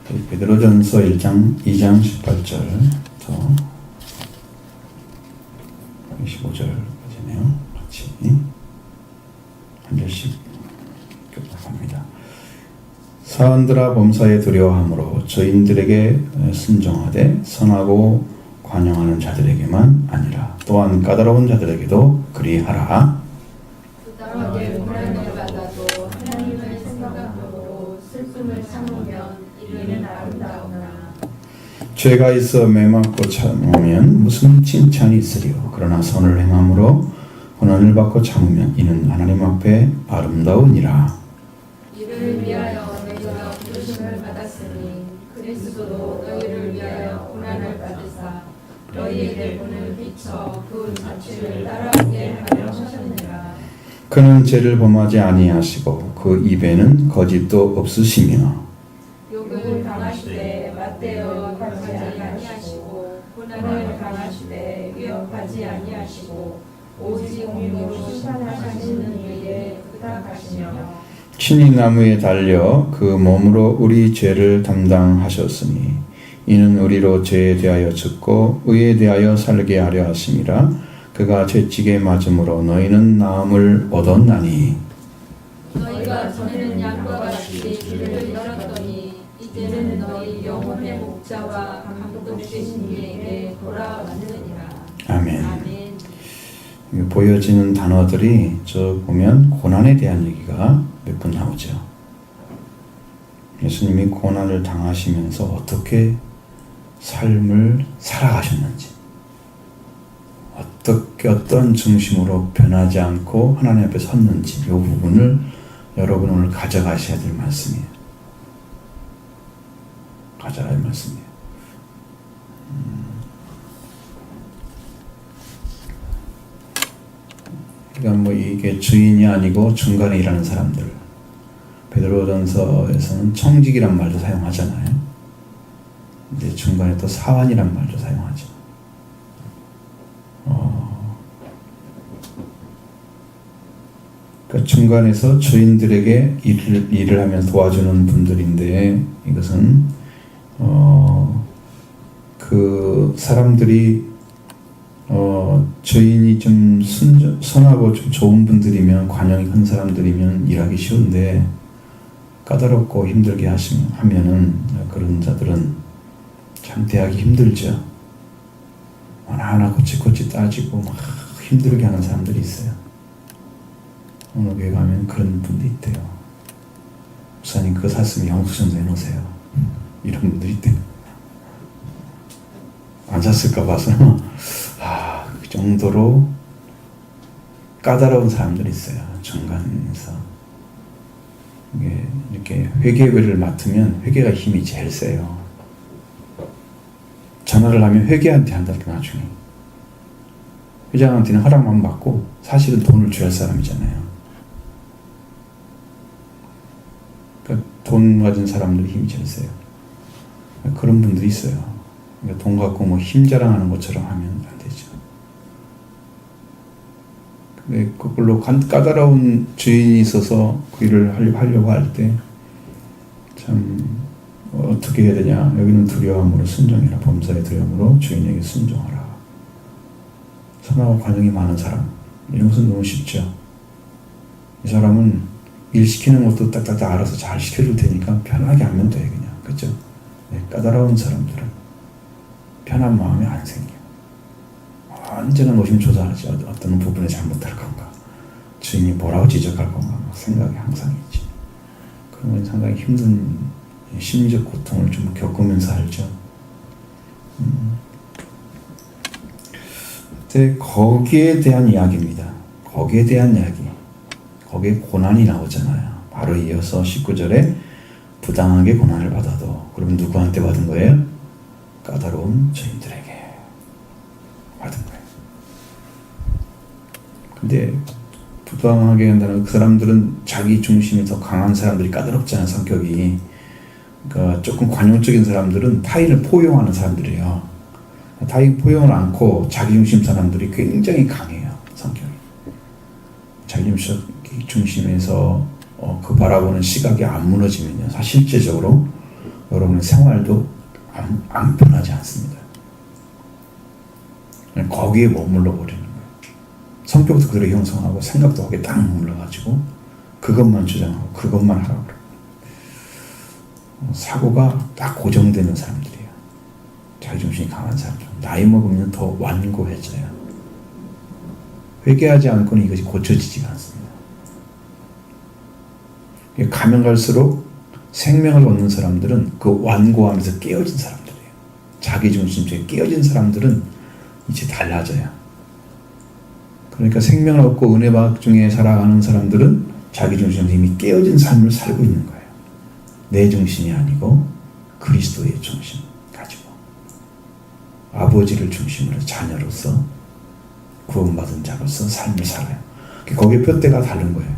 베드로전서 1장 2장 18절부터 25절까지네요. 같이 한 절씩 교독합니다. 사원들아 범사에 두려워함으로 저인들에게 순종하되 선하고 관용하는 자들에게만 아니라 또한 까다로운 자들에게도 그리하라. 부당하게 고난을 받아도 하나님을 생각함으로 슬픔을 참으면 이는 아름다우나 죄가 있어 매맞고 참으면 무슨 칭찬이 있으리요. 그러나 선을 행함으로 고난을 받고 참으면 이는 하나님 앞에 아름다우니라. 이를 위하여 너희가 부르심을 받았으니 그리스도도 너희를 위하여 고난을 받으사 너희에게 본을 비춰 그 자취를 따라오게 하려 하셨느니라. 그는 죄를 범하지 아니하시고 그 입에는 거짓도 없으시며 욕을 당하시되 맞대어 가지 아니하시고 고난을 당하시되 위협하지 아니하시고 오직 공의로 심판하시는 이에게 부탁하시며 친히 나무에 달려 그 몸으로 우리 죄를 담당하셨으니 이는 우리로 죄에 대하여 죽고 의에 대하여 살게 하려 하심이라. 그가 채찍에 맞음으로 너희는 나음을 얻었나니 너희가 전에는 양과 같이 귀를 열었더니 이제는 너희 영혼의 목자와 감독되신 이에게 돌아왔느니라. 아멘. 아멘. 보여지는 단어들이 저 보면 고난에 대한 얘기가 몇 번 나오죠. 예수님이 고난을 당하시면서 어떻게 삶을 살아가셨는지, 어떻게 어떤 중심으로 변하지 않고 하나님 앞에 섰는지, 이 부분을 여러분 오늘 가져가셔야 될 말씀이에요. 가져갈 말씀이에요. 그러니까 뭐 이게 주인이 아니고 중간에 일하는 사람들. 베드로전서에서는 청직이란 말도 사용하잖아요. 근데 중간에 또 사환이란 말도 사용하죠. 그러니까 중간에서 주인들에게 일을 하면서 도와주는 분들인데 이것은 그 사람들이 주인이 좀 선하고 좀 좋은 분들이면 관용이 큰 사람들이면 일하기 쉬운데 까다롭고 힘들게 하면은 그런 자들은 참 대하기 힘들죠. 하나하나 고치고치 따지고 막 힘들게 하는 사람들이 있어요. 어느 교회 가면 그런 분도 있대요. 목사님 그거 샀으면 영수증 내놓으세요. 이런 분들이 있대요. 안 샀을까 봐서 그 정도로 까다로운 사람들이 있어요. 중간에서 이게 이렇게 회계를 맡으면 회계가 힘이 제일 세요. 전화를 하면 회계한테 한다고 나중에 회장한테는 허락만 받고 사실은 돈을 줘야 할 사람이잖아요. 그러니까 돈 가진 사람들이 힘이 제일 세요. 그런 분들이 있어요. 그러니까 돈 갖고 뭐 힘 자랑하는 것처럼 하면 안 되죠. 근데 그걸로 까다로운 주인이 있어서 그 일을 하려고 할 때 참 어떻게 해야 되냐. 여기는 두려움으로 순종해라. 범사에 두려움으로 주인에게 순종하라. 선하고 관용이 많은 사람. 이런 것은 너무 쉽죠. 이 사람은 일 시키는 것도 딱딱딱 알아서 잘 시켜줄 테니까 편하게 하면 돼 그냥. 그렇죠? 네, 까다로운 사람들은 편한 마음이 안 생겨. 언제나 노심초사하지. 어떤 부분에 잘못할 건가. 주인이 뭐라고 지적할 건가. 생각이 항상 있지. 그런 건 상당히 힘든 심리적 고통을 좀 겪으면서 알죠. 근데 거기에 대한 이야기입니다. 거기에 대한 이야기. 거기에 고난이 나오잖아요. 바로 이어서 19절에 부당하게 고난을 받아도. 그러면 누구한테 받은 거예요? 까다로운 주인들에게 받은 거예요. 근데 부당하게 한다는 그 사람들은 자기 중심이 더 강한 사람들이 까다롭잖아요. 성격이. 그러니까 조금 관용적인 사람들은 타인을 포용하는 사람들이에요. 타인 포용을 않고 자기중심 사람들이 굉장히 강해요. 성격이. 자기중심에서 그 바라보는 시각이 안 무너지면요. 실제적으로 여러분의 생활도 안 편하지 않습니다. 거기에 머물러 버리는 거예요. 성격도 그대로 형성하고 생각도 거기에 딱 머물러가지고 그것만 주장하고 그것만 하라고 그래요. 사고가 딱 고정되는 사람들이에요. 자기중심이 강한 사람들. 나이 먹으면 더 완고해져요. 회개하지 않고는 이것이 고쳐지지가 않습니다. 가면 갈수록 생명을 얻는 사람들은 그 완고하면서 깨어진 사람들이에요. 자기중심적인 깨어진 사람들은 이제 달라져요. 그러니까 생명을 얻고 은혜박 중에 살아가는 사람들은 자기중심에서 이미 깨어진 삶을 살고 있는 거예요. 내 중심이 아니고 그리스도의 중심 가지고 아버지를 중심으로 자녀로서 구원받은 자로서 삶을 살아요. 거기에 푯대가 다른 거예요.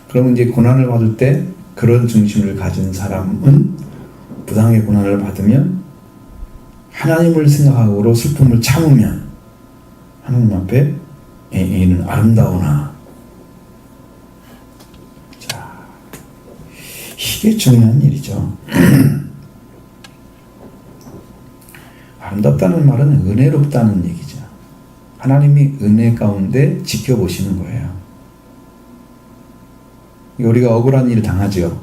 그러면 이제 고난을 받을 때 그런 중심을 가진 사람은 부당하게 고난을 받으면 하나님을 생각하고 슬픔을 참으면 하나님 앞에 이는 아름다우나. 자, 이게 중요한 일이죠. 아름답다는 말은 은혜롭다는 얘기죠. 하나님이 은혜 가운데 지켜보시는 거예요. 우리가 억울한 일을 당하죠.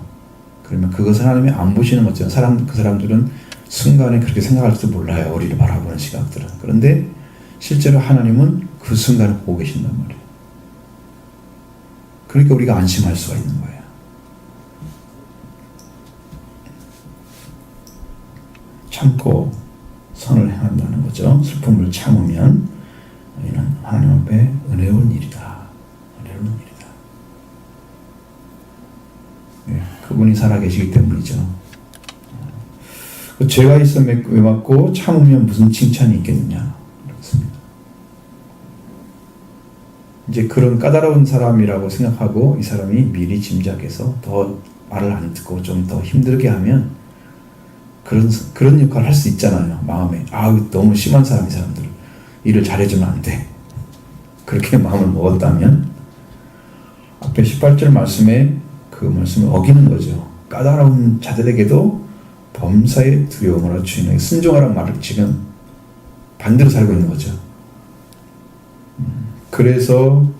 그러면 그것을 하나님이 안 보시는 거죠. 그 사람들은 순간에 그렇게 생각할지도 몰라요. 우리를 바라보는 시각들은. 그런데 실제로 하나님은 그 순간을 보고 계신단 말이에요. 그러니까 우리가 안심할 수가 있는 거예요. 참고 선을 행한다는 거죠. 슬픔을 참으면 이는 하나님 앞에 은혜로운 일이다. 은혜로운 일이다. 네, 그분이 살아계시기 때문이죠. 죄가 있어 매맞고 참으면 무슨 칭찬이 있겠느냐. 그렇습니다. 이제 그런 까다로운 사람이라고 생각하고 이 사람이 미리 짐작해서 더 말을 안 듣고 좀 더 힘들게 하면 그런 역할을 할 수 있잖아요. 마음에. 너무 심한 사람, 이 사람들. 일을 잘해주면 안 돼. 그렇게 마음을 먹었다면 앞에 18절 말씀에 그 말씀을 어기는 거죠. 까다로운 자들에게도 범사의 두려움으로 주인에게 순종하라는 말을 지금 반대로 살고 있는 거죠. 그래서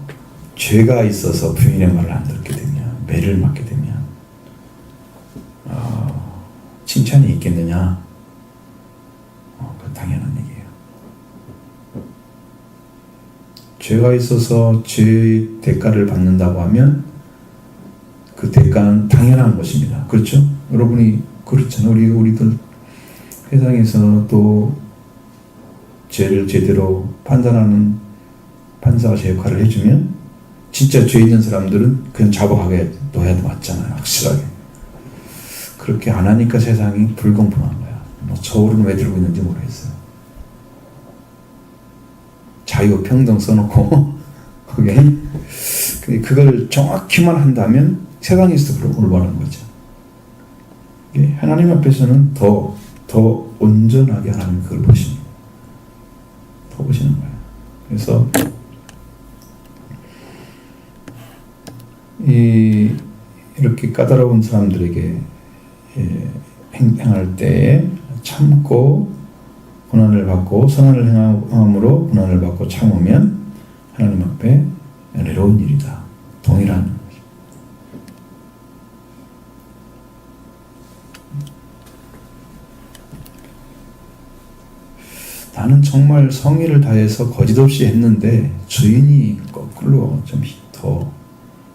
죄가 있어서 부인의 말을 안 듣게 되면, 매를 맞게 되면 칭찬이 있겠느냐? 그 당연한 얘기예요. 죄가 있어서 죄의 대가를 받는다고 하면 그 대가는 당연한 것입니다. 그렇죠? 여러분이 그렇잖아요. 우리들 세상에서 또 죄를 제대로 판단하는 판사가 제 역할을 해주면 진짜 죄 있는 사람들은 그냥 잡아가게 놔야 맞잖아요. 확실하게. 그렇게 안 하니까 세상이 불공평한 거야. 저울은 왜 들고 있는지 모르겠어요. 자유, 평등 써놓고 거기에 그걸 정확히만 한다면 세상에서도 올바른 거죠. 하나님 앞에서는 더 온전하게 하나님 그걸 보시는 거예요. 더 보시는 거예요. 그래서 이렇게 까다로운 사람들에게 행할 때에 참고 고난을 받고 선을 행함으로 고난을 받고 참으면 하나님 앞에 은혜로운 일이다. 동일한 것입니다. 나는 정말 성의를 다해서 거짓없이 했는데 주인이 거꾸로 좀 더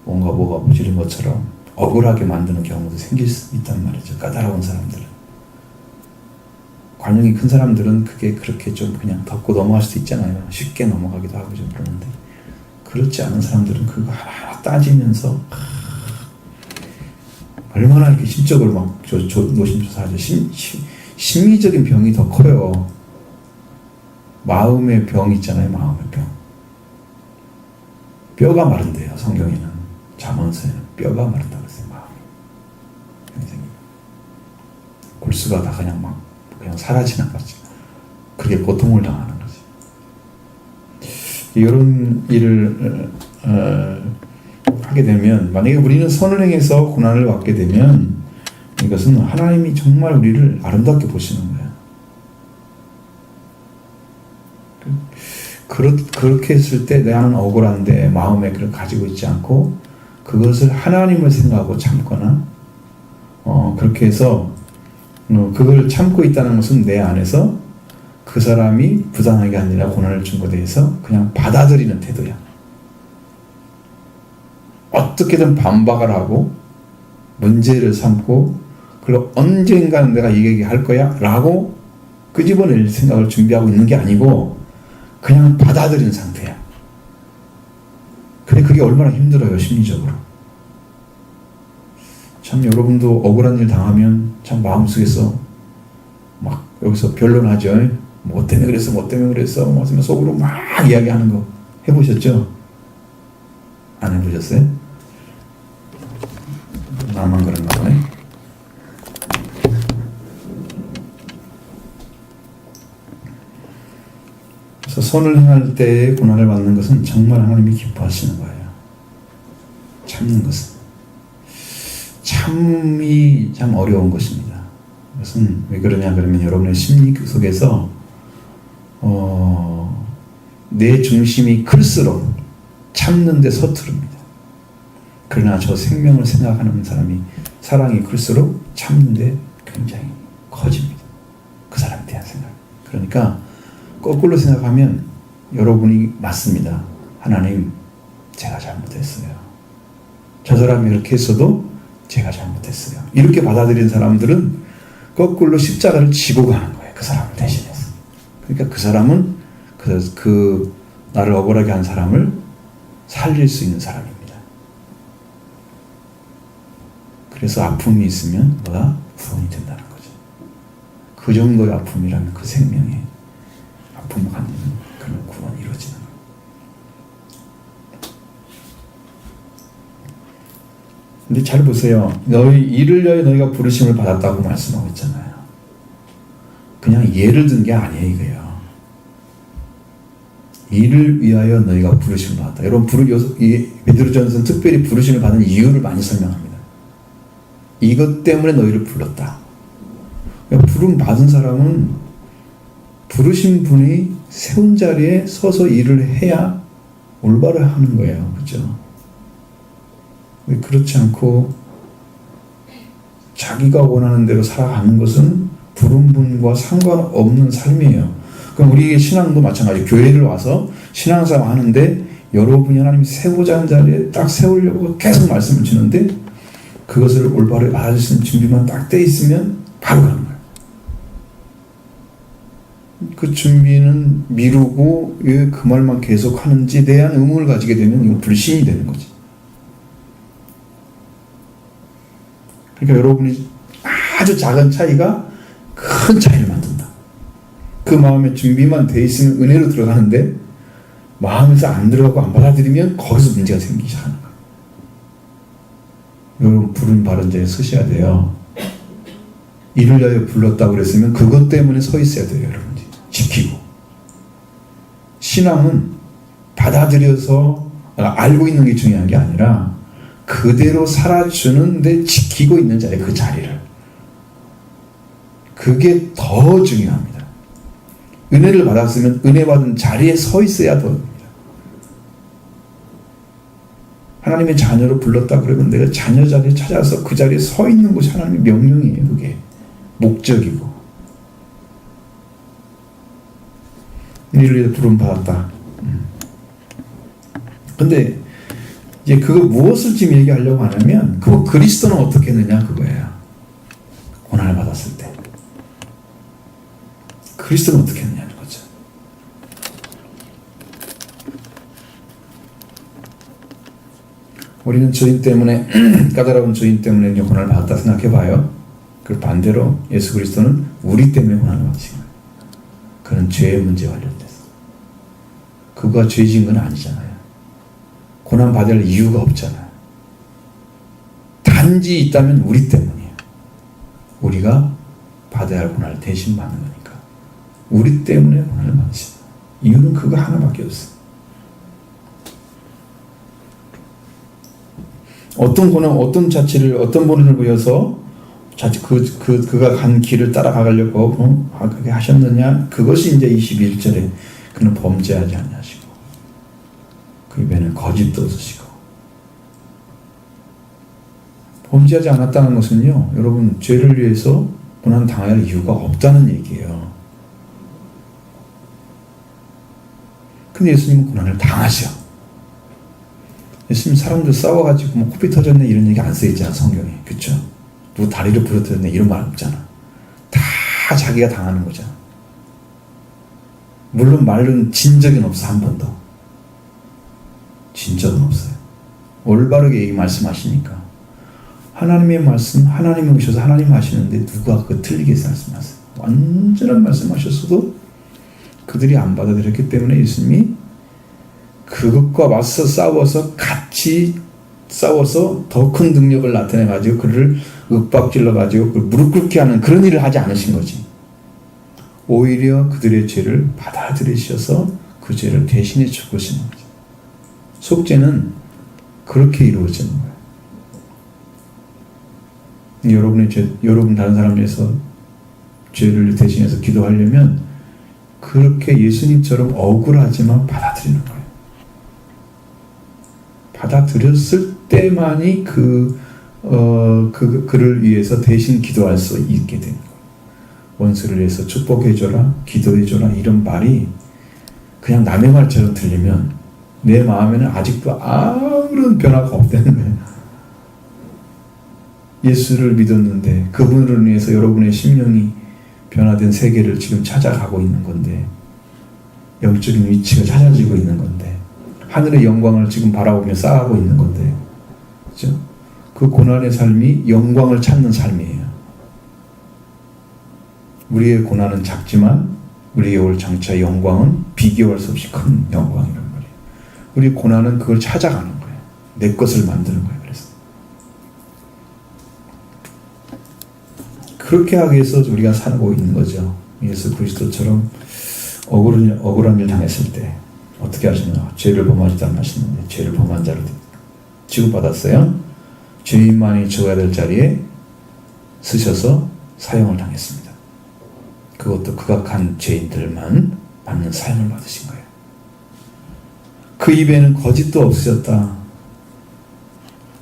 뭐가 무지른 것처럼 억울하게 만드는 경우도 생길 수 있단 말이죠. 까다로운 사람들은. 관용이 큰 사람들은 그게 그렇게 좀 그냥 덮고 넘어갈 수도 있잖아요. 쉽게 넘어가기도 하고 좀 그러는데 그렇지 않은 사람들은 그거 하나 따지면서 얼마나 이렇게 심적으로 막 노심초사하죠. 심리적인 병이 더 커요. 마음의 병 있잖아요. 마음의 병. 뼈가 마른대요. 성경에는. 잠언서에는 뼈가 마른다고 했어요. 마음이. 골수가 다 그냥 사라지는 거지. 그게 고통을 당하는 거지. 이런 일을 하게 되면 만약에 우리는 선을 행해서 고난을 받게 되면 이것은 하나님이 정말 우리를 아름답게 보시는 거예요. 그렇게 했을 때 나는 억울한데 마음에 그걸 가지고 있지 않고 그것을 하나님을 생각하고 참거나 그렇게 해서 그걸 참고 있다는 것은 내 안에서 그 사람이 부당하게 아니라 고난을 준 것에 대해서 그냥 받아들이는 태도야. 어떻게든 반박을 하고 문제를 삼고 그리고 언젠가는 내가 이 얘기할 거야 라고 끄집어낼 생각을 준비하고 있는 게 아니고 그냥 받아들인 상태야. 근데 그게 얼마나 힘들어요, 심리적으로. 참 여러분도 억울한 일 당하면 참 마음속에서 막 여기서 변론하죠. 뭐 때문에 그랬어, 뭐 때문에 그랬어, 뭐 속으로 막 이야기하는 거 해보셨죠? 안 해보셨어요? 나만 그런가 보네. 그래서 선을 행할 때 고난을 받는 것은 정말 하나님이 기뻐하시는 거예요. 참는 것은. 참이 참 어려운 것입니다. 그것은 왜 그러냐 그러면 여러분의 심리 속에서 내 중심이 클수록 참는 데 서투릅니다. 그러나 저 생명을 생각하는 사람이 사랑이 클수록 참는 데 굉장히 커집니다. 그 사람에 대한 생각. 그러니까 거꾸로 생각하면 여러분이 맞습니다. 하나님, 제가 잘못했어요. 저 사람이 이렇게 했어도 제가 잘못했어요. 이렇게 받아들인 사람들은 거꾸로 십자가를 지고 가는 거예요. 그 사람을 대신해서. 그러니까 그 사람은 그 나를 억울하게 한 사람을 살릴 수 있는 사람입니다. 그래서 아픔이 있으면 뭐가 구원이 된다는 거죠. 그 정도의 아픔이라면 그 생명에 아픔을 갖는 그런 구원이 이루어지는 거예요. 근데 잘 보세요. 너희 이를 위하여 너희가 부르심을 받았다고 말씀하고 있잖아요. 그냥 예를 든 게 아니에요, 이거요. 이를 위하여 너희가 부르심을 받았다. 여러분, 베드로전서는 특별히 부르심을 받은 이유를 많이 설명합니다. 이것 때문에 너희를 불렀다. 그러니까 부름 받은 사람은 부르신 분이 세운 자리에 서서 일을 해야 올바로 하는 거예요. 그렇죠? 그렇지 않고 자기가 원하는 대로 살아가는 것은 부른 분과 상관없는 삶이에요. 그럼 우리의 신앙도 마찬가지. 교회를 와서 신앙생활 하는데 여러분이 하나님이 세우자 한 자리에 딱 세우려고 계속 말씀을 주는데 그것을 올바로 알아줄 수 있는 준비만 딱 돼 있으면 바로 가는 거예요. 그 준비는 미루고 왜 그 말만 계속 하는지에 대한 의문을 가지게 되면 이건 불신이 되는 거지. 그러니까 여러분이 아주 작은 차이가 큰 차이를 만든다. 그 마음의 준비만 돼 있으면 은혜로 들어가는데 마음에서 안 들어가고 안 받아들이면 거기서 문제가 생기기 시작하는 거예요. 여러분 부른 바른 자리에 서셔야 돼요. 이를 위하여 불렀다고 그랬으면 그것 때문에 서 있어야 돼요. 여러분들이 지키고. 신앙은 받아들여서 알고 있는 게 중요한 게 아니라 그대로 살아주는데 지키고 있는 자리에 그 자리를. 그게 더 중요합니다. 은혜를 받았으면 은혜 받은 자리에 서 있어야 됩니다. 하나님의 자녀로 불렀다 그러면 내가 자녀 자리에 찾아서 그 자리에 서 있는 것이 하나님의 명령이에요. 그게 목적이고. 이를 위해 부름 받았다. 근데 이제 그거 무엇을 지금 얘기하려고 하냐면 그 그리스도는 어떻게 했느냐 그거예요. 고난을 받았을 때 그리스도는 어떻게 했느냐는 거죠. 우리는 죄인 때문에 까다로운 죄인 때문에 고난을 받았다 생각해봐요. 그 반대로 예수 그리스도는 우리 때문에 고난을 받으신 거예요. 그는 죄의 문제에 관련돼서 그가 죄 지은 건 아니잖아요. 고난 받을 이유가 없잖아요. 단지 있다면 우리 때문이에요. 우리가 받아야 할 고난을 대신 받는 거니까 우리 때문에 고난을 받으신다. 이유는 그거 하나밖에 없어요. 어떤 고난, 어떤 자체를, 어떤 본을 보여서 그가 간 길을 따라가려고 그렇게 하셨느냐? 그것이 이제 21절에 그는 범죄하지 않으시고 그 입에는 거짓도 없으시고. 범죄하지 않았다는 것은요, 여러분, 죄를 위해서 고난 당할 이유가 없다는 얘기예요. 근데 예수님은 고난을 당하셔. 예수님 사람들 싸워가지고 뭐 코피 터졌네 이런 얘기 안 써있잖아, 성경에. 그쵸? 누구 다리를 부러뜨렸네 이런 말 없잖아. 다 자기가 당하는 거잖아. 물론 말은 진 적은 없어. 한 번도 진 적은 없어요. 올바르게 말씀하시니까. 하나님의 말씀, 하나님이 오셔서 하나님 하시는데 누가 그거 틀리게 말씀하세요. 완전한 말씀하셨어도 그들이 안 받아들였기 때문에 예수님이 그것과 맞서 싸워서 같이 싸워서 더 큰 능력을 나타내가지고 그를 윽박질러가지고 그를 무릎 꿇게 하는 그런 일을 하지 않으신 거지. 오히려 그들의 죄를 받아들이셔서 그 죄를 대신해 죽으시는 거지. 속죄는 그렇게 이루어지는 거예요. 여러분 다른 사람 위해서 죄를 대신해서 기도하려면 그렇게 예수님처럼 억울하지만 받아들이는 거예요. 받아들였을 때만이 그를 위해서 대신 기도할 수 있게 되는 거예요. 원수를 위해서 축복해줘라, 기도해줘라 이런 말이 그냥 남의 말처럼 들리면 내 마음에는 아직도 아무런 변화가 없다는 거예요. 예수를 믿었는데 그분을 위해서 여러분의 심령이 변화된 세계를 지금 찾아가고 있는 건데, 영적인 위치가 찾아지고 있는 건데, 하늘의 영광을 지금 바라보며 쌓아가고 있는 건데, 그렇죠? 그 고난의 삶이 영광을 찾는 삶이에요. 우리의 고난은 작지만 우리의 올 장차 영광은 비교할 수 없이 큰 영광이란 말이에요. 우리 고난은 그걸 찾아가는 거예요. 내 것을 만드는 거예요. 그렇게 하기 위해서 우리가 살고 있는 거죠. 예수 그리스도처럼 억울한 일 당했을 때 어떻게 하시나? 죄를 범하지도 않으시는데 죄를 범한 자를 취급받았어요. 죄인만이 죽어야 될 자리에 쓰셔서 사형을 당했습니다. 그것도 극악한 죄인들만 받는 사형을 받으신 거예요. 그 입에는 거짓도 없으셨다.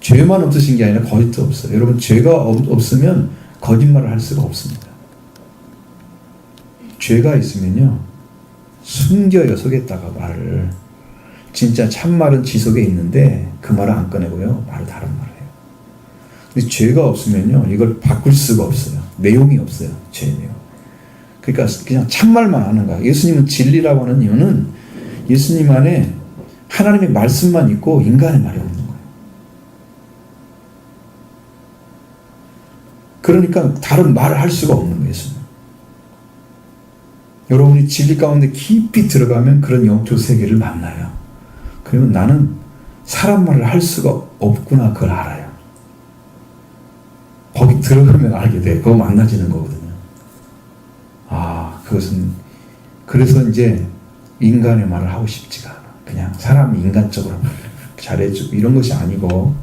죄만 없으신 게 아니라 거짓도 없어요. 여러분, 죄가 없으면 거짓말을 할 수가 없습니다. 죄가 있으면요, 숨겨요. 속에다가 말을. 진짜 참말은 지 속에 있는데 그 말을 안 꺼내고요, 말을 다른 말을 해요. 근데 죄가 없으면요, 이걸 바꿀 수가 없어요. 내용이 없어요. 죄 내용. 그러니까 그냥 참말만 하는 거야. 예수님은 진리라고 하는 이유는 예수님 안에 하나님의 말씀만 있고 인간의 말이 없는 거예요. 그러니까 다른 말을 할 수가 없는 거예요. 예수님. 여러분이 진리 가운데 깊이 들어가면 그런 영적 세계를 만나요. 그러면 나는 사람 말을 할 수가 없구나, 그걸 알아요. 거기 들어가면 알게 돼. 그거 만나지는 거거든요. 아, 그것은 그래서 이제 인간의 말을 하고 싶지가 않아. 그냥 사람이 인간적으로 잘해주고 이런 것이 아니고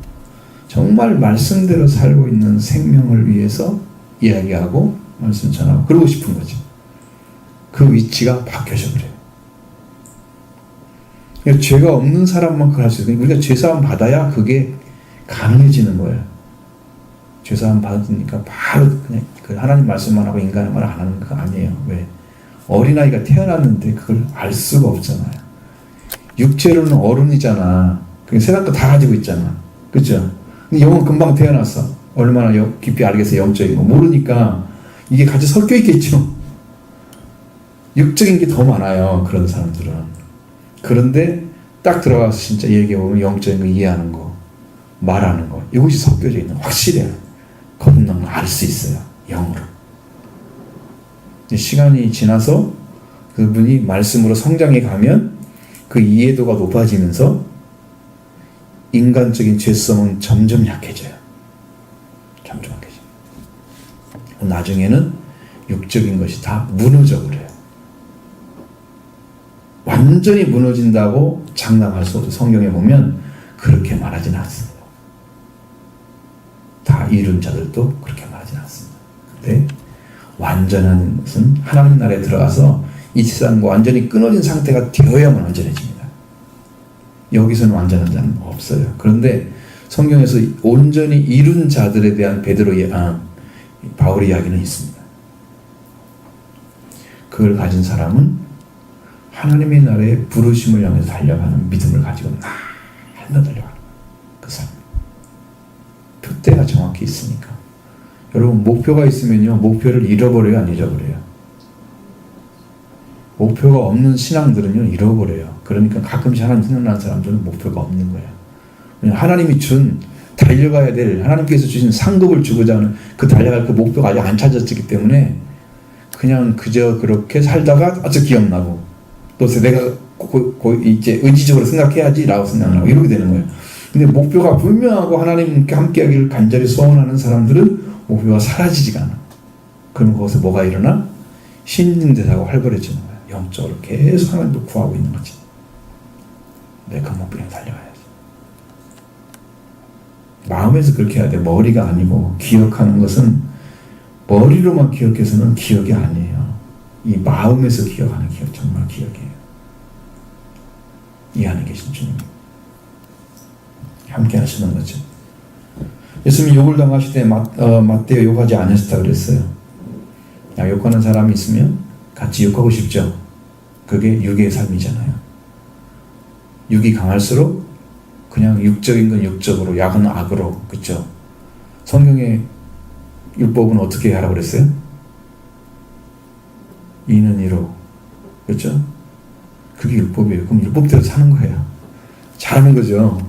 정말 말씀대로 살고 있는 생명을 위해서 이야기하고 말씀 전하고 그러고 싶은 거지. 그 위치가 바뀌어져 그래요. 그러니까 죄가 없는 사람만 그걸 할 수 있어요. 우리가 죄사함 받아야 그게 가능해지는 거예요. 죄사함 받으니까 바로 그냥 그 하나님 말씀만 하고 인간의 말 안 하는 거 아니에요. 왜? 어린아이가 태어났는데 그걸 알 수가 없잖아요. 육체로는 어른이잖아. 세상 거 다 가지고 있잖아. 그렇죠? 근데 영은 금방 태어났어. 얼마나 깊이 알겠어, 영적인 거. 모르니까 이게 같이 섞여 있겠죠. 육적인 게 더 많아요, 그런 사람들은. 그런데 딱 들어가서 진짜 얘기해보면 영적인 거 이해하는 거, 말하는 거, 이것이 섞여져 있는 거 확실해요. 건너는 알 수 있어요, 영으로. 시간이 지나서 그분이 말씀으로 성장해 가면 그 이해도가 높아지면서 인간적인 죄성은 점점 약해져요. 점점 약해져요. 나중에는 육적인 것이 다 무너져 버려요. 완전히 무너진다고 장담할 수 없어요. 성경에 보면 그렇게 말하지는 않습니다. 다 이룬 자들도 그렇게 말하지는 않습니다. 완전한 것은 하나님 나라에 들어가서 이 세상과 완전히 끊어진 상태가 되어야만 완전해집니다. 여기서는 완전한 자는 없어요. 그런데 성경에서 온전히 이룬 자들에 대한 바울의 이야기는 있습니다. 그걸 가진 사람은 하나님의 나라의 부르심을 향해서 달려가는 믿음을 가지고 날로 달려가는 그 사람. 표대가 정확히 있으니까. 여러분, 목표가 있으면요, 목표를 잃어버려요, 안 잃어버려요? 목표가 없는 신앙들은요, 잃어버려요. 그러니까 가끔씩 하나님 생각나는 사람들은 목표가 없는 거예요. 하나님이 준 달려가야 될, 하나님께서 주신 상급을 주고자 하는 그 달려갈 그 목표가 아직 안 찾았기 때문에 그냥 그저 그렇게 살다가 기억나고 또 내가 이제 의지적으로 생각해야지라고 생각나고 이렇게 되는 거예요. 근데 목표가 분명하고 하나님께 함께하기를 간절히 소원하는 사람들은 목표가 사라지지가 않아. 그러면 거기서 뭐가 일어나? 신진대사가 활발해지는 거예요. 영적으로 계속 하나님도 구하고 있는 거지. 내가 그 목표에 달려가야지. 마음에서 그렇게 해야 돼. 머리가 아니고. 기억하는 것은 머리로만 기억해서는 기억이 아니에요. 이 마음에서 기억하는 기억, 정말 기억이에요. 이 안에 계신 주님 함께 하시는 거죠. 예수님이 욕을 당하실 때 맞대어 욕하지 않으셨다 그랬어요. 욕하는 사람이 있으면 같이 욕하고 싶죠. 그게 육의 삶이잖아요. 육이 강할수록 그냥 육적인 건 육적으로, 약은 악으로, 그렇죠? 성경의 율법은 어떻게 하라고 그랬어요? 이는 이로, 그렇죠? 그게 율법이에요. 그럼 율법대로 사는 거예요. 잘하는 거죠.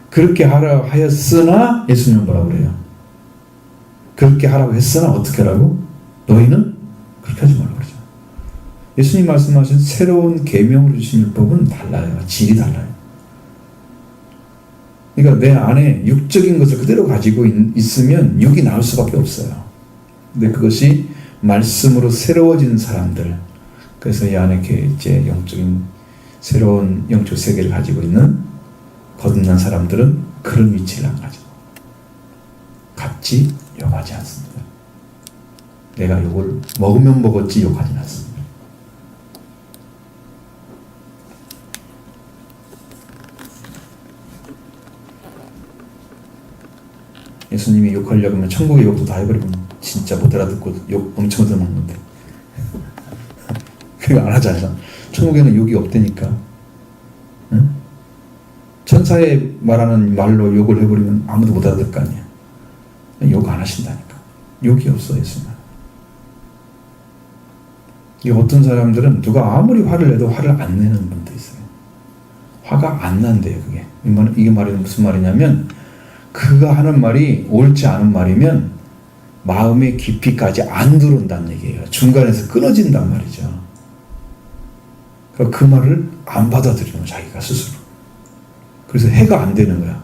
그렇게 하라 하였으나 예수님은 뭐라고 그래요? 그렇게 하라고 했으나 어떻게 하라고? 너희는 그렇게 하지 말라고 그러죠. 예수님 말씀하신 새로운 계명으로 주신 율법은 달라요. 질이 달라요. 그러니까 내 안에 육적인 것을 그대로 가지고 있으면 육이 나올 수밖에 없어요. 근데 그것이 말씀으로 새로워진 사람들, 그래서 이 안에 이제 영적인 새로운 영적 세계를 가지고 있는 거듭난 사람들은 그런 위치를 안 가지고 같이 욕하지 않습니다. 내가 욕을 먹으면 먹었지 욕하지 않습니다. 예수님이 욕하려고 하면 천국의 욕도 다 해버리면 진짜 못 알아듣고 욕 엄청 얻어먹는데 그거 안 하잖아. 천국에는 욕이 없다니까. 응? 천사의 말하는 말로 욕을 해버리면 아무도 못 알아들 거 아니야. 욕 안 하신다니까. 욕이 없어 예수님. 이 어떤 사람들은 누가 아무리 화를 내도 화를 안 내는 분도 있어요. 화가 안 난대요. 그게 이게 말이 무슨 말이냐면 그가 하는 말이 옳지 않은 말이면 마음의 깊이까지 안 들어온다는 얘기예요. 중간에서 끊어진단 말이죠. 그러니까 그 말을 안 받아들이는 거야, 자기가 스스로. 그래서 해가 안 되는 거야.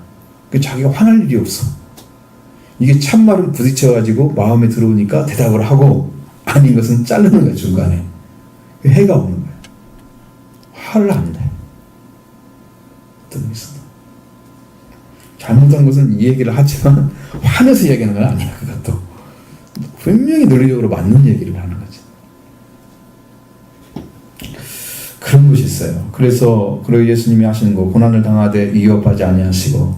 자기가 화날 일이 없어. 이게 참말은 부딪혀가지고 마음에 들어오니까 대답을 하고 아닌 것은 자르는 거야, 중간에. 해가 오는 거야. 화를 안 내. 어떤 게 있어. 잘못한 것은 이 얘기를 하지만 화내서 얘기하는 건 아니야. 그것도 분명히 논리적으로 맞는 얘기를 하는 거지. 그런 것이 있어요. 그래서 예수님이 하시는 거, 고난을 당하되 위협하지 아니하시고,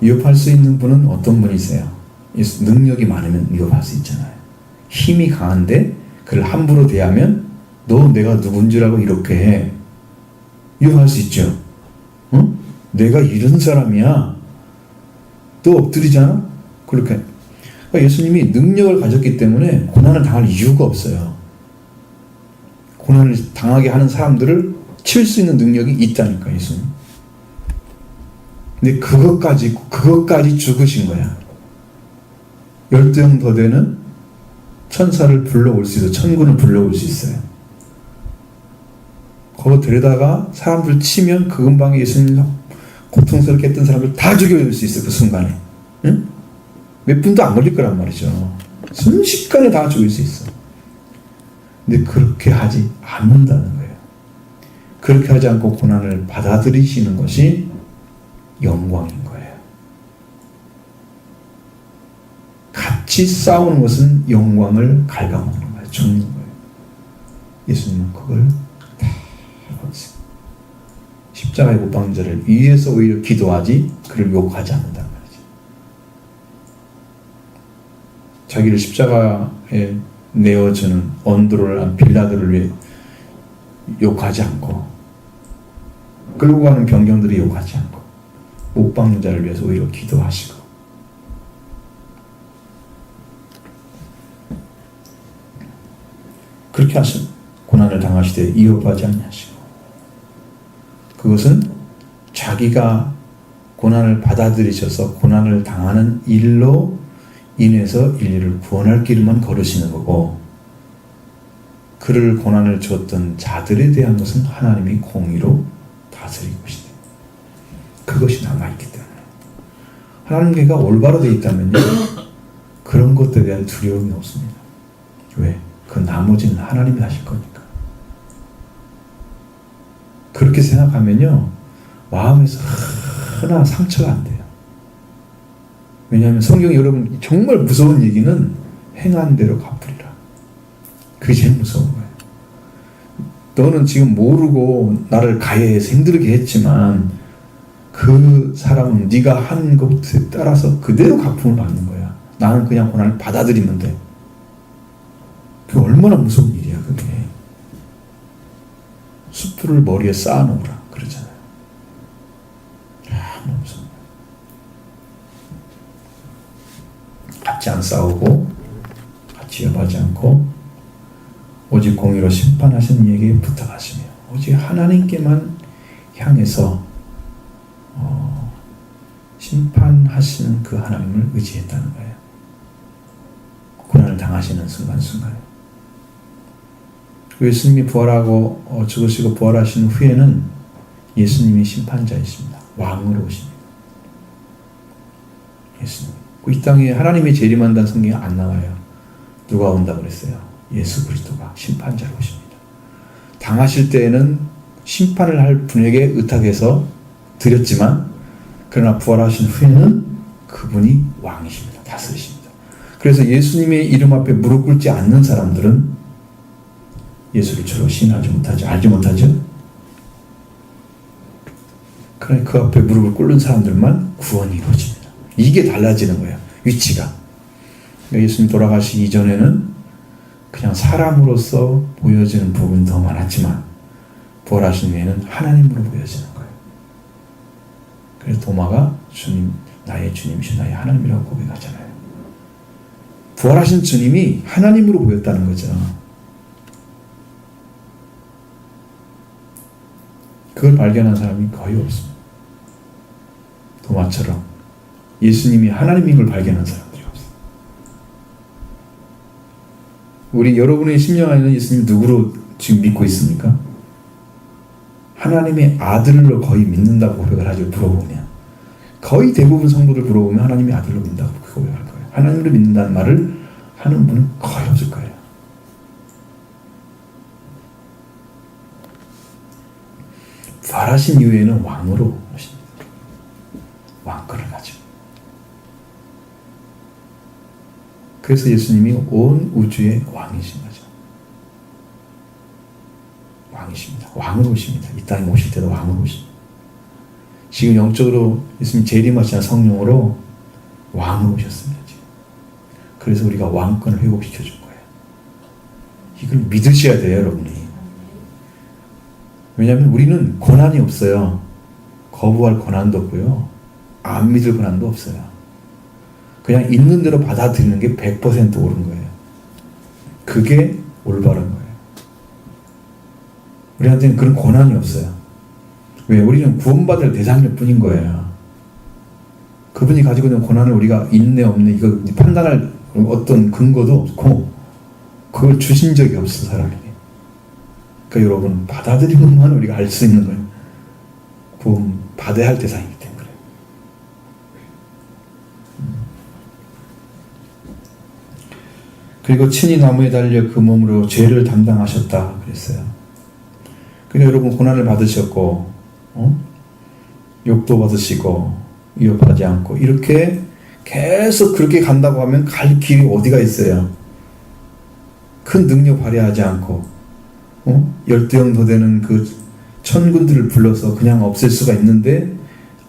위협할 수 있는 분은 어떤 분이세요? 능력이 많으면 위협할 수 있잖아요. 힘이 강한데 그를 함부로 대하면 너 내가 누군 줄 알고 이렇게 해. 위협할 수 있죠. 응? 내가 이런 사람이야. 또 엎드리잖아? 그렇게. 그러니까 예수님이 능력을 가졌기 때문에 고난을 당할 이유가 없어요. 고난을 당하게 하는 사람들을 칠 수 있는 능력이 있다니까, 예수님. 근데 그것까지 죽으신 거야. 12형 더 되는 천사를 불러올 수 있어. 천군을 불러올 수 있어요. 거기 데려다가 사람들 치면 그 근방에 예수님 고통스럽게 했던 사람들 다 죽여줄 수 있어. 그 순간에. 응? 몇 분도 안 걸릴 거란 말이죠. 순식간에 다 죽일 수 있어. 근데 그렇게 하지 않는다는 거예요. 그렇게 하지 않고 고난을 받아들이시는 것이 영광인 거예요. 같이 싸우는 것은 영광을 갉아먹는 거예요. 죽는 거예요. 예수님은 그걸 다 하고 있어요. 십자가의 못 박는 자를 위해서 오히려 기도하지 그를 욕하지 않는다는 말이죠. 자기를 십자가에 내어주는 언도를 빌라도를 위해 욕하지 않고 끌고 가는 병정들이 욕하지 않고 못 박는 자를 위해서 오히려 기도하시고 그렇게 하신 고난을 당하시되 이어하지 아니하시고 그것은 자기가 고난을 받아들이셔서 고난을 당하는 일로 인해서 인류를 구원할 길만 걸으시는 거고 그를 고난을 줬던 자들에 대한 것은 하나님이 공의로 다스리고 계시다. 그것이 남아있기 때문에 하나님께가 올바로 되어 있다면요 그런 것들에 대한 두려움이 없습니다. 왜? 그 나머지는 하나님이 하실 거니까. 그렇게 생각하면요 마음에서 하나 상처가 안 돼요. 왜냐하면 성경이 여러분 정말 무서운 얘기는 행한 대로 갚으리라. 그게 제일 무서운 거예요. 너는 지금 모르고 나를 가해해서 힘들게 했지만 그 사람은 네가 한 것에 따라서 그대로 갚음을 받는 거야. 나는 그냥 고난을 받아들이면 돼. 그게 얼마나 무서운 일이야 그게. 숯불을 머리에 쌓아놓으라 그러잖아요. 너무 무서워. 같이 안 싸우고 같이 여하지 않고 오직 공의로 심판하시는 이에게 부탁하시며 오직 하나님께만 향해서 심판하시는 그 하나님을 의지했다는 거예요. 고난을 당하시는 순간순간 예수님이 부활하고 죽으시고 부활하신 후에는 예수님이 심판자이십니다. 왕으로 오십니다. 예수님. 이 땅에 하나님이 재림한다는 성경이 안 나와요. 누가 온다고 그랬어요? 예수 그리스도가 심판자로 오십니다. 당하실 때에는 심판을 할 분에게 의탁해서 드렸지만 그러나 부활하신 후에는 그분이 왕이십니다. 다스리십니다. 그래서 예수님의 이름 앞에 무릎 꿇지 않는 사람들은 예수를 주로 신하지 못하죠. 알지 못하죠. 그러니까 그 앞에 무릎을 꿇는 사람들만 구원이 이루어집니다. 이게 달라지는 거예요. 위치가. 예수님 돌아가시기 이전에는 그냥 사람으로서 보여지는 부분이 더 많았지만 부활하신 후에는 하나님으로 보여지는 거예요. 그래서 도마가 주님, 나의 주님이신 나의 하나님이라고 고백하잖아요. 부활하신 주님이 하나님으로 보였다는 거죠. 그걸 발견한 사람이 거의 없습니다. 도마처럼 예수님이 하나님인 걸 발견한 사람들이 없어요. 우리 여러분의 심령 안에는 예수님 누구로 지금 믿고 있습니까? 하나님의 아들로 거의 믿는다고 고백을 하죠. 물어보면 거의 대부분 성도들 물어보면 하나님의 아들로 믿는다고 고백할 거예요. 하나님으로 믿는다는 말을 하는 분은 거의 없을 거예요. 부활하신 이후에는 왕으로 오십니다. 왕권을 가지고. 그래서 예수님이 온 우주의 왕이신 거죠. 왕이십니다. 왕으로 오십니다. 이 땅에 오실 때도 왕으로 오십니다. 지금 영적으로 예수님 재림하시는 성령으로 왕으로 오셨습니다. 지금. 그래서 우리가 왕권을 회복시켜 준 거예요. 이걸 믿으셔야 돼요, 여러분이. 왜냐하면 우리는 고난이 없어요. 거부할 고난도 없고요. 안 믿을 고난도 없어요. 그냥 있는 대로 받아들이는 게 100% 옳은 거예요. 그게 올바른 거예요. 우리한테는 그런 고난이 없어요. 왜? 우리는 구원받을 대상일 뿐인 거예요. 그분이 가지고 있는 고난을 우리가 있네 없네 이거 판단할 어떤 근거도 없고 그걸 주신 적이 없어 사람에게. 그러니까 여러분 받아들이고만 우리가 알 수 있는 거예요. 구원 받아야 할 대상이기 때문에. 그리고 친히 나무에 달려 그 몸으로 죄를 담당하셨다 그랬어요. 그러니까 여러분 고난을 받으셨고 욕도 받으시고 위협하지 않고 이렇게 계속 그렇게 간다고 하면 갈 길이 어디가 있어요? 큰 능력 발휘하지 않고 열대형도 되는 그 천군들을 불러서 그냥 없앨 수가 있는데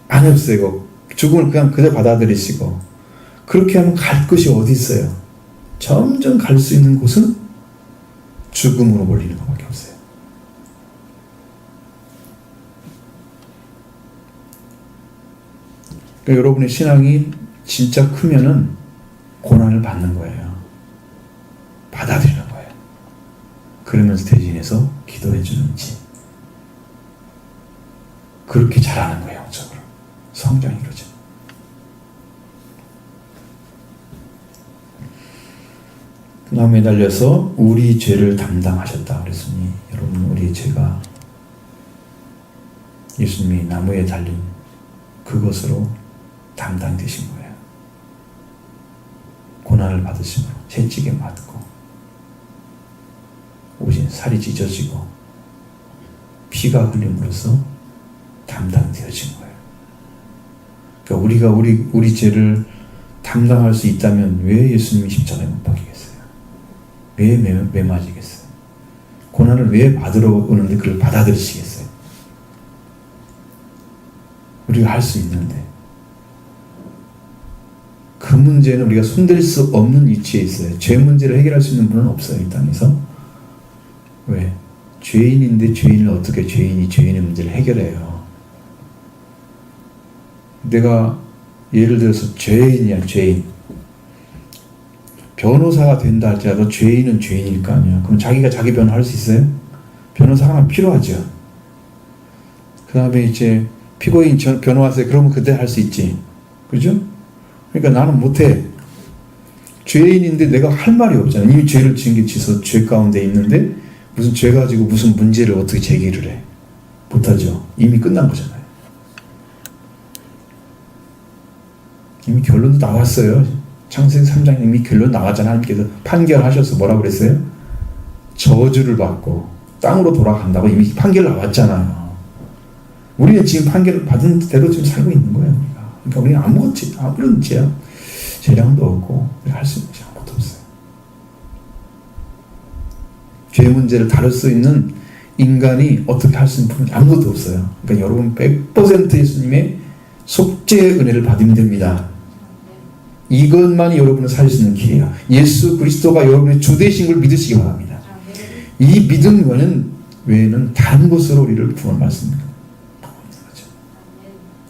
안 없애고 죽음을 그냥 그대로 받아들이시고 그렇게 하면 갈 곳이 어디 있어요? 점점 갈 수 있는 곳은 죽음으로 몰리는 것밖에 없어요. 그러니까 여러분의 신앙이 진짜 크면은 고난을 받는 거예요. 받아들이는 거예요. 그러면서 대신해서 기도해 주는지 그렇게 잘하는 거예요. 영적으로 성장이 그러죠. 그 나무에 달려서 우리 죄를 담당하셨다 그랬으니 여러분 우리의 죄가 예수님이 나무에 달린 그것으로 담당되신 거예요. 고난을 받으시고 채찍에 맞고 오신 살이 찢어지고 피가 흘림으로써 담당되어진 거예요. 그러니까 우리가 우리 죄를 담당할 수 있다면 왜 예수님이 십자가에 못 박히겠어요? 왜 매맞이겠어요? 고난을 왜 받으러 오는데 그걸 받아들이시겠어요? 우리가 할 수 있는데 그 문제는 우리가 손댈 수 없는 위치에 있어요. 죄 문제를 해결할 수 있는 분은 없어요. 이 땅에서. 왜? 죄인인데 죄인을 어떻게 죄인의 문제를 해결해요? 내가 예를 들어서 죄인이야. 죄인. 변호사가 된다 할지라도 죄인은 죄인일 거 아니야. 그럼 자기가 자기 변호할 수 있어요? 변호사가 필요하죠. 그 다음에 이제 피고인 변호하세요. 그러면 그때 할 수 있지. 그죠? 그러니까 나는 못해. 죄인인데 내가 할 말이 없잖아. 이미 죄를 지은 게 지서 죄 가운데 있는데 무슨 죄 가지고 무슨 문제를 어떻게 제기를 해. 못하죠. 이미 끝난 거잖아요. 이미 결론도 나왔어요. 창세기 3장 이미 결론 나왔잖아요. 하나님께서 판결하셔서 뭐라고 그랬어요? 저주를 받고 땅으로 돌아간다고 이미 판결 나왔잖아요. 우리는 지금 판결을 받은 대로 지금 살고 있는 거예요. 그러니까 우리는 아무런 재량도 없고 할 수 있는 것이 아무것도 없어요. 죄 문제를 다룰 수 있는 인간이 어떻게 할 수 있는 부분이 아무것도 없어요. 그러니까 여러분 100% 예수님의 속죄의 은혜를 받으면 됩니다. 이것만이 여러분을 살릴 수 있는 길이에요. 예수 그리스도가 여러분의 주 되신 걸 믿으시기 바랍니다. 이 믿음 외에는 다른 곳으로 우리를 구원 말씀입니다.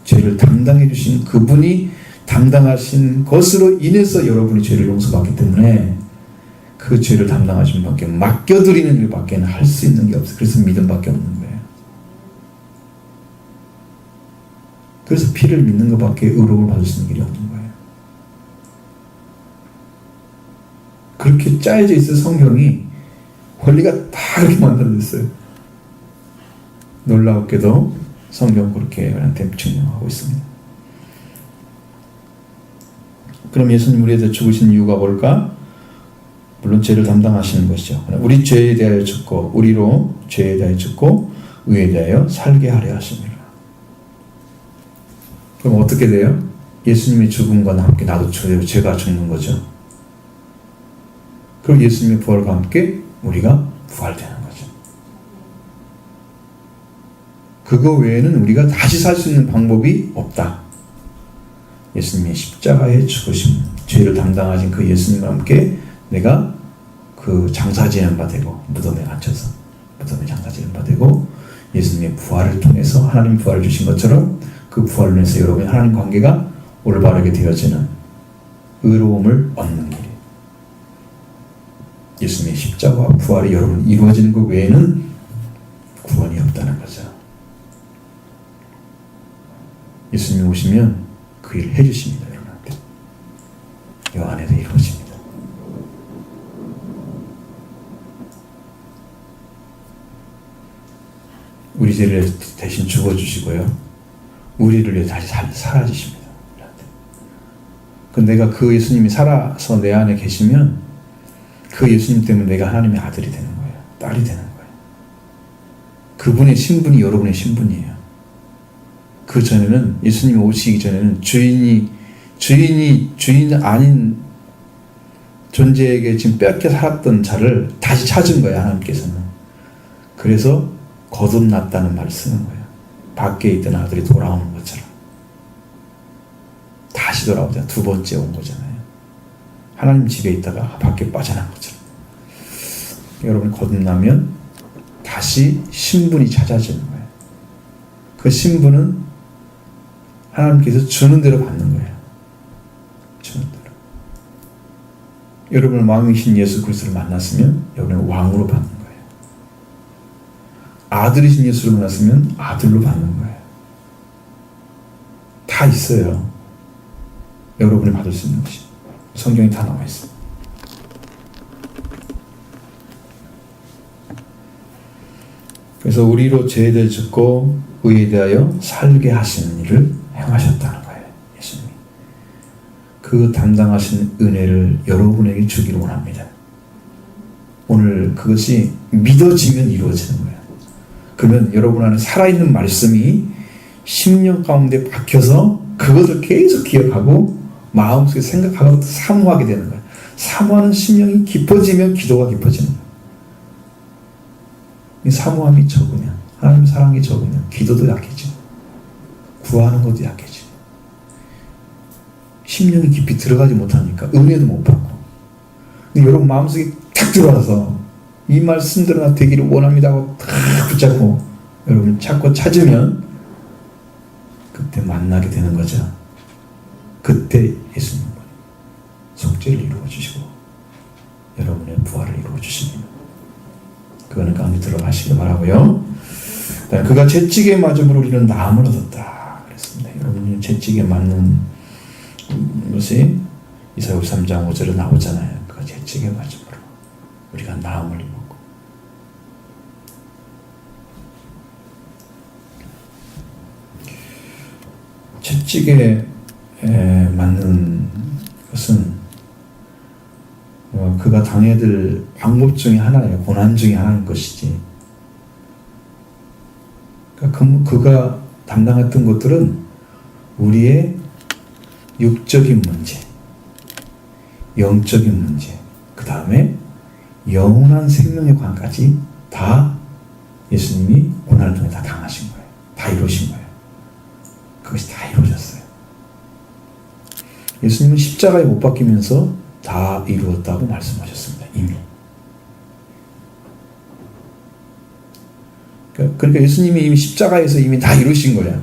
죄를 담당해 주신 그분이 담당하신 것으로 인해서 여러분이 죄를 용서받기 때문에 그 죄를 담당하신 분께 맡겨드리는 일밖에 할 수 있는 게 없어요. 그래서 믿음밖에 없는 거예요. 그래서 피를 믿는 것밖에 의로움을 받을 수 있는 길이 없는 거예요. 그렇게 짜여져 있어. 성경이 원리가 다 그렇게 만들어졌어요. 놀랍게도 성경 그렇게 우리한테 증명하고 있습니다. 그럼 예수님 우리에 대해 죽으신 이유가 뭘까? 물론 죄를 담당하시는 것이죠. 우리 죄에 대하여 죽고 우리로 죄에 대하여 죽고 의에 대하여 살게 하려 하십니다. 그럼 어떻게 돼요? 예수님의 죽음과 함께 나도 죄가 죽는 거죠. 그럼 예수님의 부활과 함께 우리가 부활되는 거죠. 그거 외에는 우리가 다시 살 수 있는 방법이 없다. 예수님의 십자가에 죽으심, 죄를 담당하신 그 예수님과 함께 내가 그 장사 지낸 바 되고 무덤에 갇혀서 무덤에 장사 지낸 바 되고 예수님의 부활을 통해서 하나님 부활을 주신 것처럼 그 부활을 통해서 여러분의 하나님 관계가 올바르게 되어지는 의로움을 얻는 길. 예수님의 십자가와 부활이 여러분 이루어지는 것 외에는 구원이 없다는 거죠. 예수님이 오시면 그 일을 해주십니다. 여러분한테. 이 안에서 이루어집니다. 우리 죄를 대신 죽어주시고요. 우리를 위해 다시 살아주십니다. 내가 그 예수님이 살아서 내 안에 계시면 그 예수님 때문에 내가 하나님의 아들이 되는 거예요. 딸이 되는 거예요. 그분의 신분이 여러분의 신분이에요. 그 전에는 예수님이 오시기 전에는 죄인이 주인 아닌 존재에게 지금 빼앗겨 살았던 자를 다시 찾은 거야, 하나님께서는. 그래서 거듭났다는 말을 쓰는 거예요. 밖에 있던 아들이 돌아오는 것처럼. 다시 돌아오잖아. 두 번째 온 거잖아요. 하나님 집에 있다가 밖에 빠져난 것처럼. 여러분이 거듭나면 다시 신분이 찾아지는 거예요. 그 신분은 하나님께서 주는 대로 받는 거예요. 주는 대로. 여러분은 왕이신 예수 그리스도를 만났으면 여러분은 왕으로 받는 거예요. 아들이신 예수를 만났으면 아들로 받는 거예요. 다 있어요. 여러분이 받을 수 있는 것이. 성경에 다 나와 있어요. 그래서 우리로 죄를 짓고 의에 대하여 살게 하시는 일을 행하셨다는 거예요. 예수님이. 그 담당하신 은혜를 여러분에게 주기를 원합니다. 오늘 그것이 믿어지면 이루어지는 거예요. 그러면 여러분 안에 살아있는 말씀이 심령 가운데 박혀서 그것을 계속 기억하고 마음속에 생각하고 사모하게 되는 거예요. 사모하는 심령이 깊어지면 기도가 깊어지는 거예요. 이 사모함이 적으면, 하나님 사랑이 적으면 기도도 약해지고 구하는 것도 약해지고 심령이 깊이 들어가지 못하니까 은혜도 못 받고. 근데 여러분 마음속에 탁 들어와서 이 말씀대로 나 되기를 원합니다 하고 탁 붙잡고 여러분 찾고 찾으면 그때 만나게 되는 거죠. 그때 예수님은 속죄를 이루어 주시고 여러분의 부활을 이루어 주십니다. 그거는 가운데 들어가시길 바라고요. 그가 채찍에 맞음으로 우리는 나음을 얻었다 그랬습니다. 여러분이 채찍에 맞는 것이 이사야 53장 5절에 나오잖아요. 그가 채찍에 맞음으로 우리가 나음을 입었고. 채찍에 맞는 것은 그가 당해야 될 방법 중에 하나예요. 고난 중에 하나인 것이지. 그가 담당했던 것들은 우리의 육적인 문제, 영적인 문제, 그 다음에 영원한 생명의 관까지 다 예수님이 고난을 통해 다 당하신 거예요. 다 이루신 거예요. 그것이 다 이루어졌어요. 예수님은 십자가에 못 박히면서 다 이루었다고 말씀하셨습니다. 이미. 그러니까 예수님이 이미 십자가에서 이미 다 이루신 거예요.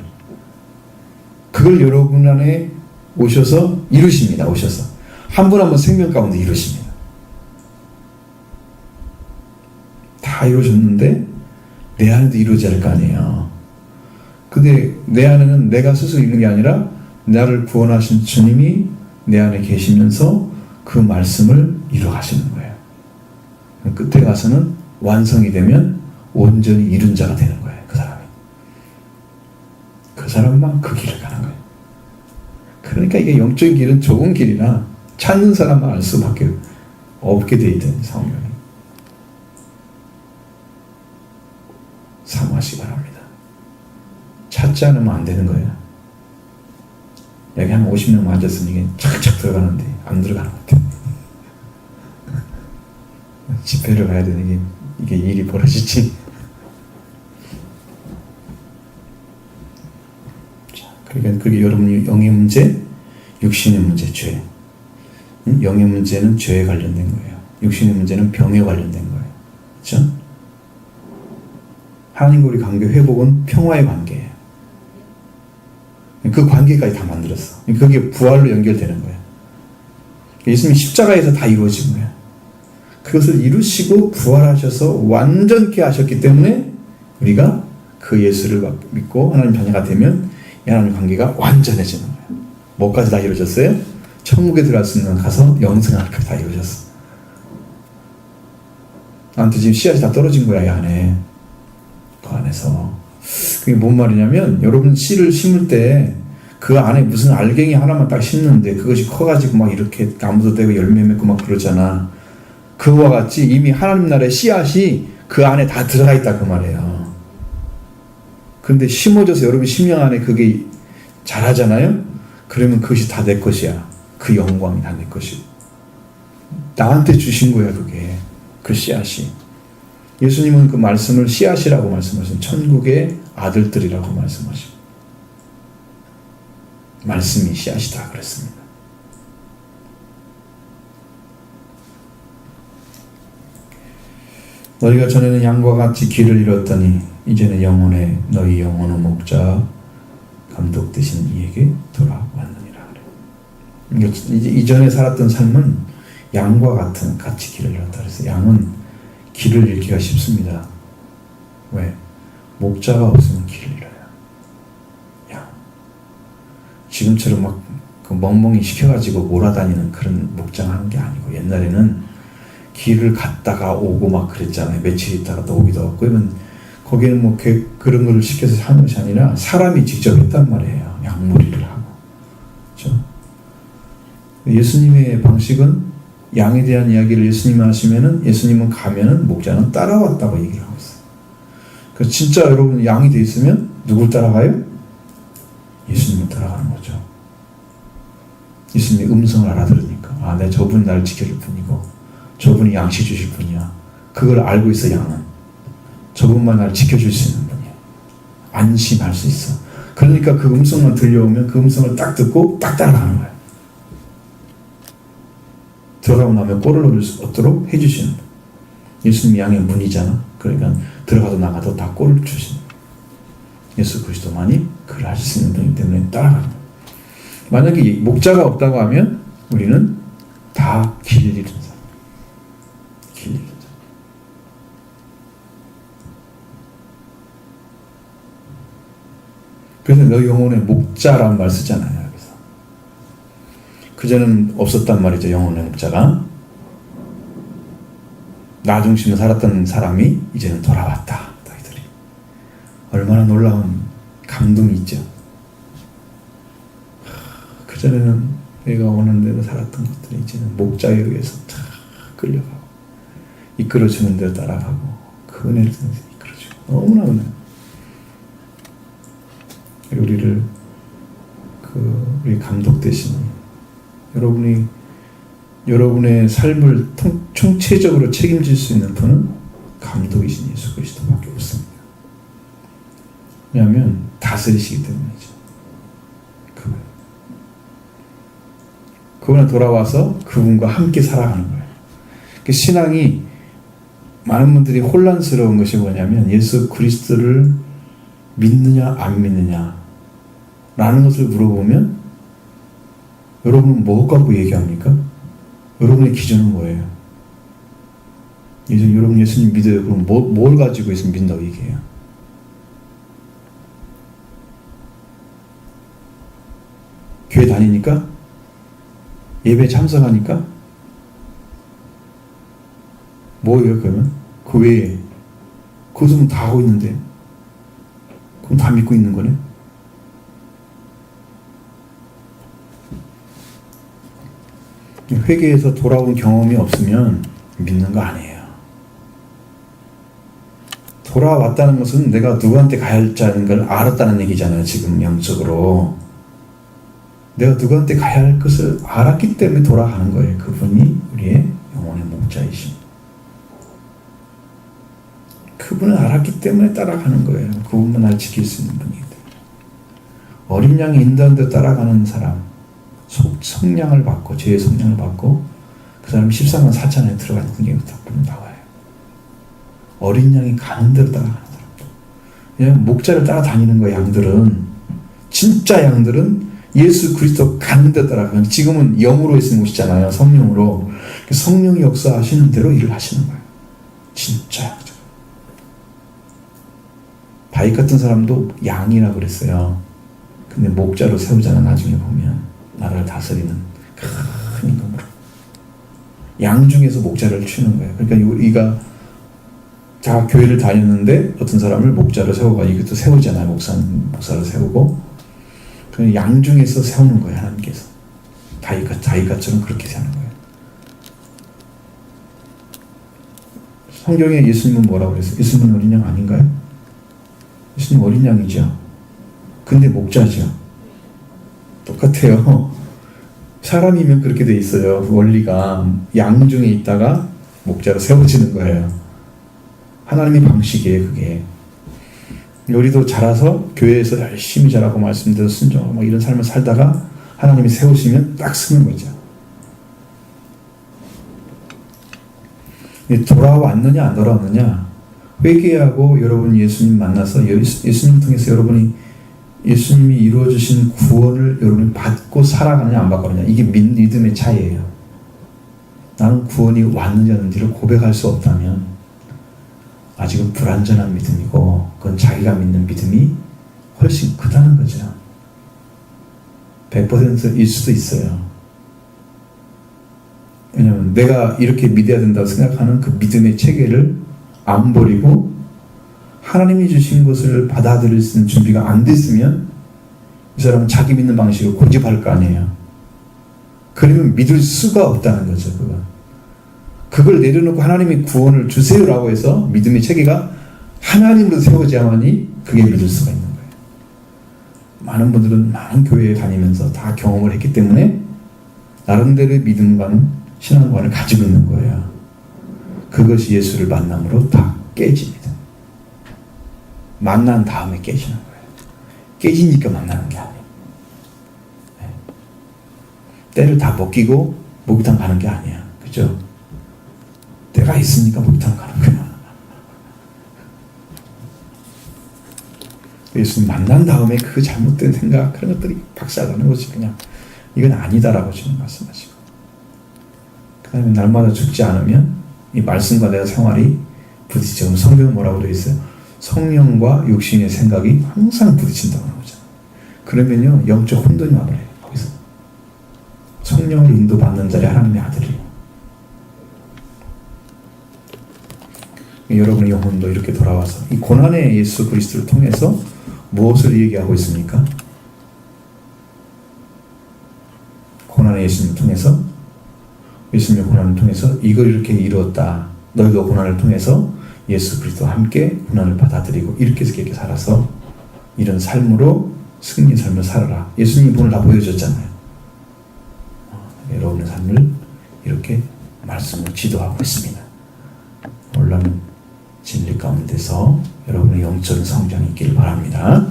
그걸 여러분 안에 오셔서 이루십니다. 오셔서. 한 분 한 분 생명 가운데 이루십니다. 다 이루어졌는데 내 안에도 이루어져야 할 거 아니에요. 근데 내 안에는 내가 스스로 있는 게 아니라 나를 구원하신 주님이 내 안에 계시면서 그 말씀을 이루어 가시는 거예요. 끝에 가서는 완성이 되면 온전히 이룬 자가 되는 거예요. 그 사람이. 그 사람만 그 길을 가는 거예요. 그러니까 이게 영적인 길은 좁은 길이라 찾는 사람만 알 수밖에 없게 돼 있던 성경이. 사모하시기 바랍니다. 찾지 않으면 안 되는 거예요. 여기 한 50명 앉았으면 이게 착착 들어가는데 안 들어가는 것 같아요. 집회를 가야 되는 이게 일이 벌어지지. 자, 그러니까 그게 여러분이 영의 문제, 육신의 문제, 죄. 영의 문제는 죄에 관련된 거예요. 육신의 문제는 병에 관련된 거예요. 그렇죠? 하나님과 우리 관계 회복은 평화의 관계예요. 그 관계까지 다 만들었어. 그게 부활로 연결되는 거예요. 예수님이 십자가에서 다 이루어진 거예요. 그것을 이루시고 부활하셔서 완전케 하셨기 때문에 우리가 그 예수를 믿고 하나님 자녀가 되면 이 하나님 관계가 완전해지는 거예요. 뭐까지 다 이루어졌어요? 천국에 들어갈 수 있는 가서 영생할 까지 다 이루어졌어. 나한테 지금 씨앗이 다 떨어진 거야, 이 안에. 그 안에서. 그게 뭔 말이냐면 여러분 씨를 심을 때 그 안에 무슨 알갱이 하나만 딱 심는데 그것이 커가지고 막 이렇게 나무도 되고 열매 맺고 막 그러잖아. 그와 같이 이미 하나님 나라의 씨앗이 그 안에 다 들어가 있다 그 말이에요. 그런데 심어져서 여러분 심령 안에 그게 자라잖아요. 그러면 그것이 다 내 것이야. 그 영광이 다 내 것이고. 나한테 주신 거야, 그게. 그 씨앗이. 예수님은 그 말씀을 씨앗이라고 말씀하신 천국의 아들들이라고 말씀하시고 말씀이 씨앗이다 그랬습니다. 너희가 전에는 양과 같이 길을 잃었더니 이제는 너희 영혼의 목자 감독 되신 이에게 돌아왔느니라. 그러니까 이전에 살았던 삶은 양과 같이 길을 잃었다 그랬어요. 양은 길을 잃기가 쉽습니다. 왜? 목자가 없으면 길을 잃어요. 양. 지금처럼 막 멍멍이 시켜가지고 몰아다니는 그런 목장하는 게 아니고 옛날에는 길을 갔다가 오고 막 그랬잖아요. 며칠 있다가 또 오기도 하고. 그러면 거기는 뭐 그런 걸 시켜서 하는 것이 아니라 사람이 직접 했단 말이에요. 양무리를 하고. 그렇죠? 예수님의 방식은 양에 대한 이야기를 예수님이 하시면은 예수님은 가면은 목자는 따라왔다고 얘기를 하고 있어요. 그래서 진짜 여러분 양이 돼 있으면 누굴 따라가요? 예수님을 따라가는 거죠. 예수님의 음성을 알아들으니까 내 저분이 나를 지켜줄 분이고 저분이 양식 주실 분이야. 그걸 알고 있어. 양은 저분만 나를 지켜줄 수 있는 분이야. 안심할 수 있어. 그러니까 그 음성만 들려오면 그 음성을 딱 듣고 딱 따라가는 거야. 들어가고 나면 꼴을 얻도록 해주시는 분. 예수님이 양의 문이잖아. 그러니까 들어가도 나가도 다 꼴을 주시는 분. 예수 그리스도만이 그걸 하실 수 있는 분이기 때문에 따라가는 거야. 만약에 목자가 없다고 하면 우리는 다 길을 잃은 사람. 길을 잃은 사람. 그래서 너 영혼의 목자란 말 쓰잖아요. 여기서. 그전에는 없었단 말이죠. 영혼의 목자가. 나 중심으로 살았던 사람이 이제는 돌아왔다. 너희들이. 얼마나 놀라운 감동이 있죠. 그전에는 내가 오는 대로 살았던 것들이 이제는 목자에 의해서 다 끌려가고 이끌어주는 대로 따라가고 그 은혜를 이끌어주고 너무나 은혜. 우리를 우리 감독 대신 여러분의 삶을 총체적으로 책임질 수 있는 분은 감독이신 예수 그리스도밖에 없습니다. 왜냐하면 다스리시기 때문이죠. 그분은 돌아와서 그분과 함께 살아가는 거예요. 신앙이 많은 분들이 혼란스러운 것이 뭐냐면 예수 그리스도를 믿느냐 안 믿느냐 라는 것을 물어보면 여러분은 뭐 갖고 얘기합니까? 여러분의 기준은 뭐예요? 여러분 예수님 믿어요. 그럼 뭘 가지고 예수님 믿는다고 얘기해요? 교회 다니니까? 예배 참석하니까? 뭐예요 그러면? 그 외에 그것은 다 하고 있는데 그럼 다 믿고 있는 거네? 회개에서 돌아온 경험이 없으면 믿는 거 아니에요. 돌아왔다는 것은 내가 누구한테 가야 할지는 걸 알았다는 얘기잖아요. 지금 영적으로. 내가 누구한테 가야 할 것을 알았기 때문에 돌아가는 거예요. 그분이 우리의 영혼의 목자이신. 그분을 알았기 때문에 따라가는 거예요. 그분만 날 지킬 수 있는 분이기 때문에. 어린 양이 인도한 대로 따라가는 사람, 성량을 받고 죄의 성량을 받고 그 사람이 14만 4천에 들어가는 그게 나와요. 어린 양이 가는 대로 따라가는 사람들. 그냥 목자를 따라다니는 거예요. 양들은. 진짜 양들은 예수 그리스도 가는 데 따라가는. 지금은 영으로 있는 곳이잖아요. 성령으로. 성령이 역사하시는 대로 일을 하시는 거예요. 진짜 양들. 다윗 같은 사람도 양이라 그랬어요. 근데 목자로 세우잖아. 나중에 보면 나라를 다스리는 큰 임금으로. 양 중에서 목자를 치는 거예요. 그러니까 우리가 다 교회를 다녔는데 어떤 사람을 목자로 세워가 이것도 세우잖아요. 목사를 세우고 그 양 중에서 세우는 거예요. 하나님께서 다윗처럼 그렇게 세우는 거예요. 성경에 예수님은 뭐라고 그랬어요? 예수님은 어린 양 아닌가요? 예수님 어린 양이죠. 근데 목자죠. 똑같아요. 사람이면 그렇게 돼 있어요. 원리가 양 중에 있다가 목자로 세워지는 거예요. 하나님의 방식이에요, 그게. 우리도 자라서 교회에서 열심히 자라고 말씀대로 순종하고 막 이런 삶을 살다가 하나님이 세우시면 딱 서는 거죠. 돌아왔느냐 안 돌아왔느냐, 회개하고 여러분 예수님 만나서 예수님 통해서 여러분이 예수님이 이루어주신 구원을 여러분이 받고 살아가느냐 안 받고 가느냐, 이게 믿음의 차이예요. 나는 구원이 왔는지 없는지를 고백할 수 없다면 아직은 불완전한 믿음이고, 그건 자기가 믿는 믿음이 훨씬 크다는 거죠. 100%일 수도 있어요. 왜냐하면 내가 이렇게 믿어야 된다고 생각하는 그 믿음의 체계를 안 버리고 하나님이 주신 것을 받아들일 수 있는 준비가 안 됐으면 이 사람은 자기 믿는 방식을 고집할 거 아니에요. 그러면 믿을 수가 없다는 거죠. 그걸 내려놓고 하나님이 구원을 주세요라고 해서 믿음의 체계가 하나님으로 세워져야만이 그게 믿을 수가 있는 거예요. 많은 분들은 많은 교회에 다니면서 다 경험을 했기 때문에 나름대로의 믿음과는 신앙관을 가지고 있는 거예요. 그것이 예수를 만남으로 다 깨집니다. 만난 다음에 깨지는 거예요. 깨지니까 만나는 게 아니에요. 네. 때를 다 먹이고 목욕탕 가는 게 아니야. 그죠? 때가 있으니까 목욕탕 가는 거야. 예수님 만난 다음에 그 잘못된 생각, 그런 것들이 박살나는 거지. 그냥 이건 아니다라고 지금 말씀하시고, 그 다음에 날마다 죽지 않으면 이 말씀과 내가 생활이 부딪히죠. 성경은 뭐라고 되어 있어요? 성령과 육신의 생각이 항상 부딪힌다고 나오잖아요. 그러면요, 영적 혼돈이 와버려요. 거기서 성령을 인도받는 자리 하나님의 아들이에요. 여러분의 영혼도 이렇게 돌아와서 이 고난의 예수 그리스도를 통해서 무엇을 얘기하고 있습니까? 고난의 예수님을 통해서, 예수님의 고난을 통해서 이걸 이렇게 이루었다. 너희도 고난을 통해서 예수 그리스도와 함께 고난을 받아들이고 이렇게 살아서 이런 삶으로 승리의 삶을 살아라. 예수님이 오늘 다 보여줬잖아요. 여러분의 삶을 이렇게 말씀으로 지도하고 있습니다. 올라는 진리 가운데서 여러분의 영적 성장이 있기를 바랍니다.